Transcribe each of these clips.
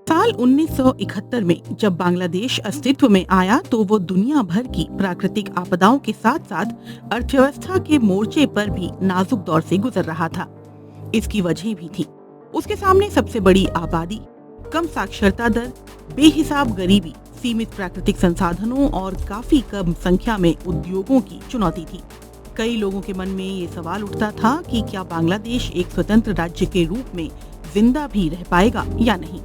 साल 1971 में जब बांग्लादेश अस्तित्व में आया तो वो दुनिया भर की प्राकृतिक आपदाओं के साथ साथ अर्थव्यवस्था के मोर्चे पर भी नाजुक दौर से गुजर रहा था। इसकी वजह भी थी। उसके सामने सबसे बड़ी आबादी, कम साक्षरता दर, बेहिसाब गरीबी, सीमित प्राकृतिक संसाधनों और काफी कम संख्या में उद्योगों की चुनौती थी। कई लोगों के मन में ये सवाल उठता था कि क्या बांग्लादेश एक स्वतंत्र राज्य के रूप में जिंदा भी रह पाएगा या नहीं।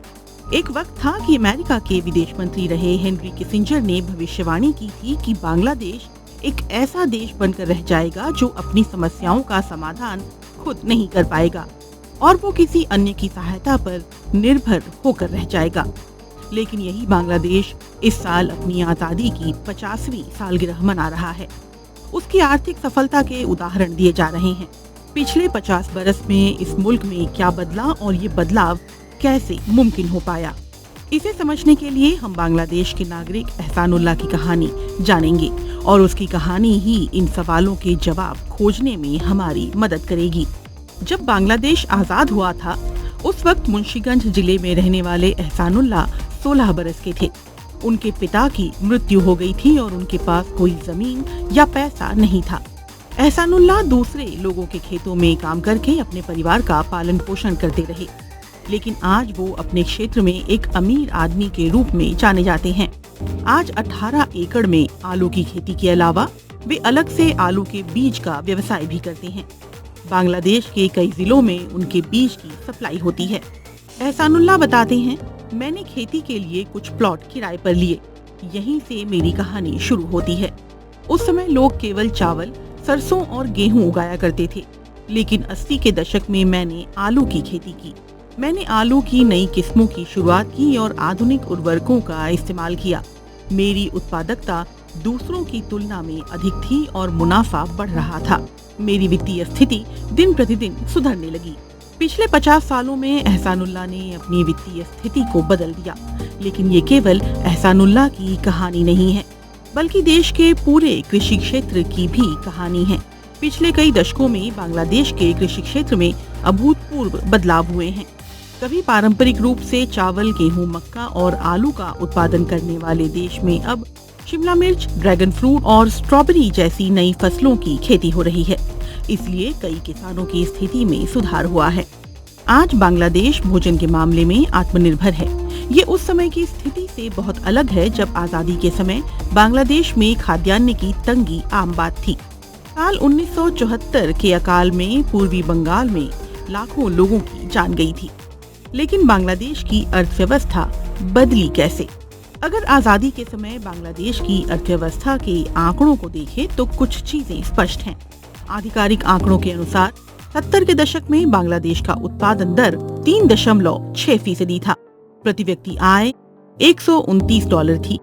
एक वक्त था कि अमेरिका के विदेश मंत्री रहे हेनरी किसिंजर ने भविष्यवाणी की थी कि बांग्लादेश एक ऐसा देश बनकर रह जाएगा जो अपनी समस्याओं का समाधान खुद नहीं कर पाएगा और वो किसी अन्य की सहायता पर निर्भर होकर रह जाएगा। लेकिन यही बांग्लादेश इस साल अपनी आजादी की 50वीं सालगिरह मना रहा है। उसकी आर्थिक सफलता के उदाहरण दिए जा रहे हैं। पिछले 50 बरस में इस मुल्क में क्या बदला और ये बदलाव कैसे मुमकिन हो पाया, इसे समझने के लिए हम बांग्लादेश के नागरिक एहसानुल्लाह की कहानी जानेंगे और उसकी कहानी ही इन सवालों के जवाब खोजने में हमारी मदद करेगी। जब बांग्लादेश आजाद हुआ था उस वक्त मुंशीगंज जिले में रहने वाले एहसानुल्लाह 16 बरस के थे। उनके पिता की मृत्यु हो गई थी और उनके पास कोई जमीन या पैसा नहीं था। एहसानुल्लाह दूसरे लोगों के खेतों में काम करके अपने परिवार का पालन पोषण करते रहे, लेकिन आज वो अपने क्षेत्र में एक अमीर आदमी के रूप में जाने जाते हैं। आज 18 एकड़ में आलू की खेती के अलावा वे अलग से आलू के बीज का व्यवसाय भी करते हैं। बांग्लादेश के कई जिलों में उनके बीज की सप्लाई होती है। एहसानुल्लाह बताते हैं, मैंने खेती के लिए कुछ प्लॉट किराए पर लिए। यहीं से मेरी कहानी शुरू होती है। उस समय लोग केवल चावल, सरसों और गेहूं उगाया करते थे, लेकिन 80 के दशक में मैंने आलू की खेती की। मैंने आलू की नई किस्मों की शुरुआत की और आधुनिक उर्वरकों का इस्तेमाल किया। मेरी उत्पादकता दूसरों की तुलना में अधिक थी और मुनाफा बढ़ रहा था। मेरी वित्तीय स्थिति दिन प्रतिदिन सुधरने लगी। पिछले 50 सालों में एहसानुल्लाह ने अपनी वित्तीय स्थिति को बदल दिया। लेकिन ये केवल एहसानुल्लाह की कहानी नहीं है, बल्कि देश के पूरे कृषि क्षेत्र की भी कहानी है। पिछले कई दशकों में बांग्लादेश के कृषि क्षेत्र में अभूतपूर्व बदलाव हुए हैं। कभी पारंपरिक रूप से चावल, गेहूं, मक्का और आलू का उत्पादन करने वाले देश में अब शिमला मिर्च, ड्रैगन फ्रूट और स्ट्रॉबेरी जैसी नई फसलों की खेती हो रही है। इसलिए कई किसानों की स्थिति में सुधार हुआ है। आज बांग्लादेश भोजन के मामले में आत्मनिर्भर है। ये उस समय की स्थिति से बहुत अलग है जब आजादी के समय बांग्लादेश में खाद्यान्न की तंगी आम बात थी। साल 1974 के अकाल में पूर्वी बंगाल में लाखों लोगों की जान गई थी। लेकिन बांग्लादेश की अर्थव्यवस्था बदली कैसे? अगर आजादी के समय बांग्लादेश की अर्थव्यवस्था के आंकड़ों को देखें तो कुछ चीजें स्पष्ट हैं। आधिकारिक आंकड़ों के अनुसार 70 के दशक में बांग्लादेश का उत्पादन दर 3.6% था। प्रति व्यक्ति आय $129 थी।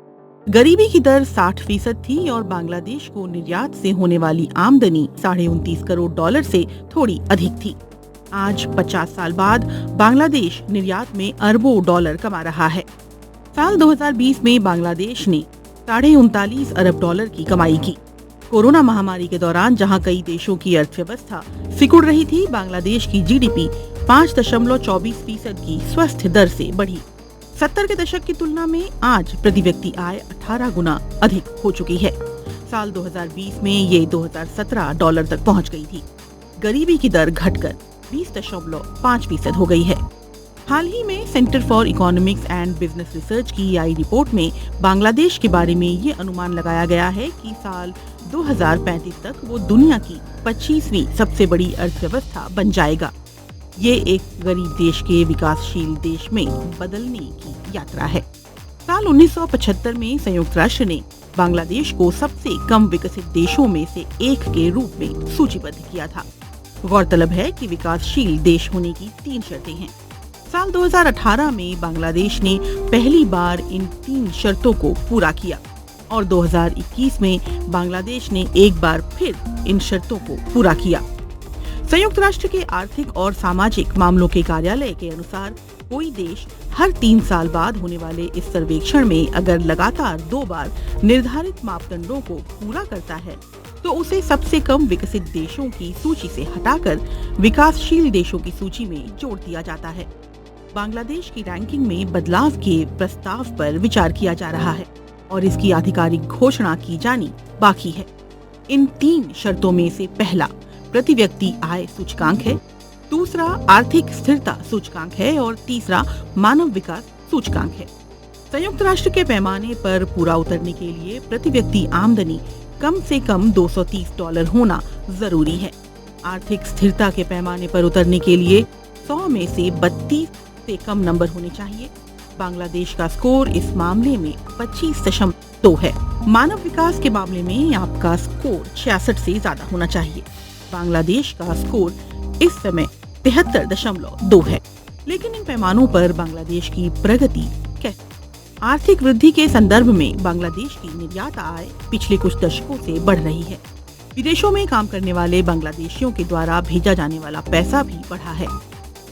गरीबी की दर 60% थी और बांग्लादेश को निर्यात से होने वाली आमदनी $29.5 करोड़ से थोड़ी अधिक थी। आज 50 साल बाद बांग्लादेश निर्यात में अरबों डॉलर कमा रहा है। साल 2020 में बांग्लादेश ने $39.5 अरब की कमाई की। कोरोना महामारी के दौरान जहां कई देशों की अर्थव्यवस्था सिकुड़ रही थी, बांग्लादेश की जीडीपी 5.24% की स्वस्थ दर से बढ़ी। 70 के दशक की तुलना में आज प्रति व्यक्ति आय 18 गुना अधिक हो चुकी है। साल 2020 में ये $2017 तक पहुंच गई थी। गरीबी की दर घटकर 20.5% हो गई है। हाल ही में centre for economics and business research की आई रिपोर्ट में बांग्लादेश के बारे में ये अनुमान लगाया गया है कि साल 2035 तक वो दुनिया की 25वीं सबसे बड़ी अर्थव्यवस्था बन जाएगा। ये एक गरीब देश के विकासशील देश में बदलने की यात्रा है। साल 1975 में संयुक्त राष्ट्र ने बांग्लादेश को सबसे कम विकसित देशों में से एक के रूप में सूचीबद्ध किया था। गौरतलब है कि विकासशील देश होने की 3 शर्तें हैं। साल 2018 में बांग्लादेश ने पहली बार इन 3 शर्तों को पूरा किया और 2021 में बांग्लादेश ने एक बार फिर इन शर्तों को पूरा किया। संयुक्त राष्ट्र के आर्थिक और सामाजिक मामलों के कार्यालय के अनुसार कोई देश हर 3 साल बाद होने वाले इस सर्वेक्षण में अगर लगातार 2 बार निर्धारित मापदंडों को पूरा करता है तो उसे सबसे कम विकसित देशों की सूची से हटाकर विकासशील देशों की सूची में जोड़ दिया जाता है। बांग्लादेश की रैंकिंग में बदलाव के प्रस्ताव पर विचार किया जा रहा है और इसकी आधिकारिक घोषणा की जानी बाकी है। इन 3 शर्तों में से पहला प्रति व्यक्ति आय सूचकांक है, दूसरा आर्थिक स्थिरता सूचकांक है और तीसरा मानव विकास सूचकांक है। संयुक्त राष्ट्र के पैमाने पर पूरा उतरने के लिए प्रति व्यक्ति आमदनी कम से कम $230 होना जरूरी है। आर्थिक स्थिरता के पैमाने पर उतरने के लिए 100 में से 32 से कम नंबर होने चाहिए। बांग्लादेश का स्कोर इस मामले में 25.2 है। मानव विकास के मामले में आपका स्कोर 66 से ज्यादा होना चाहिए। बांग्लादेश का स्कोर इस समय 73.2 है। लेकिन इन पैमानों पर बांग्लादेश की प्रगति कैसे? आर्थिक वृद्धि के संदर्भ में बांग्लादेश की निर्यात आय पिछले कुछ दशकों से बढ़ रही है। विदेशों में काम करने वाले बांग्लादेशियों के द्वारा भेजा जाने वाला पैसा भी बढ़ा है।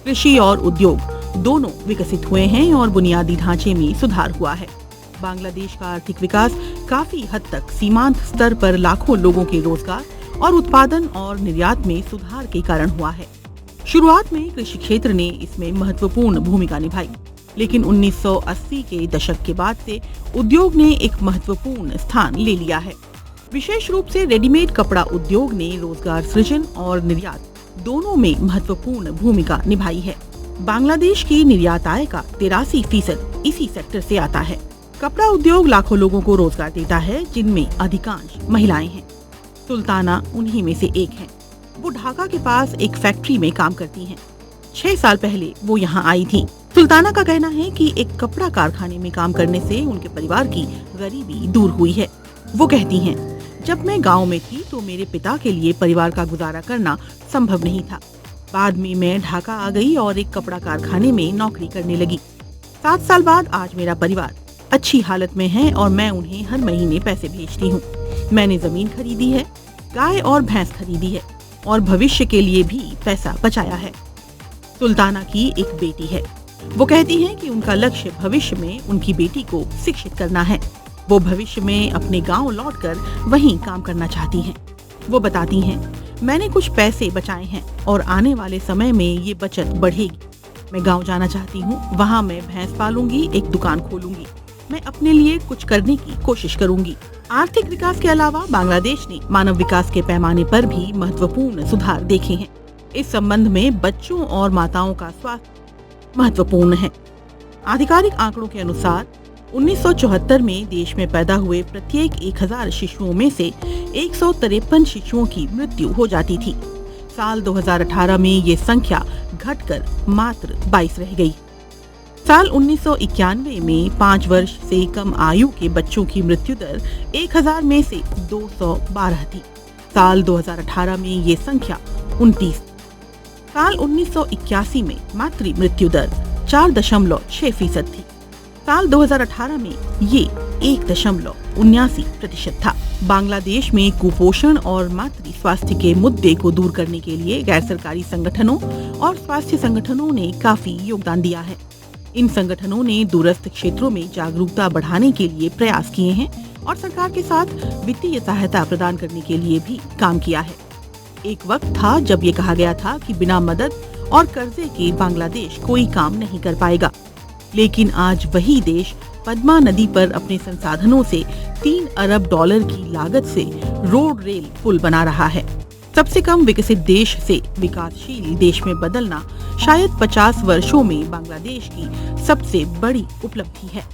कृषि और उद्योग दोनों विकसित हुए हैं और बुनियादी ढांचे में सुधार हुआ है। बांग्लादेश का आर्थिक विकास काफी हद तक सीमांत स्तर पर लाखों लोगों के रोजगार और उत्पादन और निर्यात में सुधार के कारण हुआ है। शुरुआत में कृषि क्षेत्र ने इसमें महत्वपूर्ण भूमिका निभाई, लेकिन 1980 के दशक के बाद से उद्योग ने एक महत्वपूर्ण स्थान ले लिया है। विशेष रूप से रेडीमेड कपड़ा उद्योग ने रोजगार सृजन और निर्यात दोनों में महत्वपूर्ण भूमिका निभाई है। बांग्लादेश की निर्यात आय का 83% इसी सेक्टर से आता है। कपड़ा उद्योग लाखों लोगों को रोजगार देता है, जिनमें अधिकांश महिलाएं हैं। सुल्ताना उन्हीं में से एक है। वो ढाका के पास एक फैक्ट्री में काम करती हैं। 6 साल पहले वो यहाँ आई थी। सुल्ताना का कहना है कि एक कपड़ा कारखाने में काम करने से उनके परिवार की गरीबी दूर हुई है। वो कहती हैं, जब मैं गांव में थी तो मेरे पिता के लिए परिवार का गुजारा करना संभव नहीं था। बाद में मैं ढाका आ गई और एक कपड़ा कारखाने में नौकरी करने लगी। 7 साल बाद आज मेरा परिवार अच्छी हालत में है और मैं उन्हें हर महीने पैसे भेजती हूँ। मैंने जमीन खरीदी है, गाय और भैंस खरीदी है और भविष्य के लिए भी पैसा बचाया है। सुल्ताना की एक बेटी है। वो कहती हैं कि उनका लक्ष्य भविष्य में उनकी बेटी को शिक्षित करना है। वो भविष्य में अपने गांव लौटकर वहीं काम करना चाहती हैं। वो बताती हैं, मैंने कुछ पैसे बचाए हैं और आने वाले समय में ये बचत बढ़ेगी। मैं गांव जाना चाहती हूँ, वहाँ मैं भैंस पालूंगी, एक दुकान खोलूंगी। मैं अपने लिए कुछ करने की कोशिश करूंगी। आर्थिक विकास के अलावा बांग्लादेश ने मानव विकास के पैमाने पर भी महत्वपूर्ण सुधार देखे हैं। इस संबंध में बच्चों और माताओं का स्वास्थ्य महत्वपूर्ण है। आधिकारिक आंकड़ों के अनुसार 1974 में देश में पैदा हुए प्रत्येक 1000 शिशुओं में से 153 शिशुओं की मृत्यु हो जाती थी। साल 2018 में ये संख्या घटकर मात्र 22 रह गई। साल 1991 में 5 वर्ष से कम आयु के बच्चों की मृत्यु दर 1000 में से 212 थी। साल 2018 में ये संख्या 29। साल 1981 में मातृ मृत्यु दर 4.6% थी। साल 2018 में ये 1.79% था। बांग्लादेश में कुपोषण और मातृ स्वास्थ्य के मुद्दे को दूर करने के लिए गैर सरकारी संगठनों और स्वास्थ्य संगठनों ने काफी योगदान दिया है। इन संगठनों ने दूरस्थ क्षेत्रों में जागरूकता बढ़ाने के लिए प्रयास किए हैं और सरकार के साथ वित्तीय सहायता प्रदान करने के लिए भी काम किया है। एक वक्त था जब ये कहा गया था कि बिना मदद और कर्जे के बांग्लादेश कोई काम नहीं कर पाएगा, लेकिन आज वही देश पद्मा नदी पर अपने संसाधनों से $3 अरब की लागत से रोड रेल पुल बना रहा है। सबसे कम विकसित देश से विकासशील देश में बदलना शायद 50 वर्षों में बांग्लादेश की सबसे बड़ी उपलब्धि है।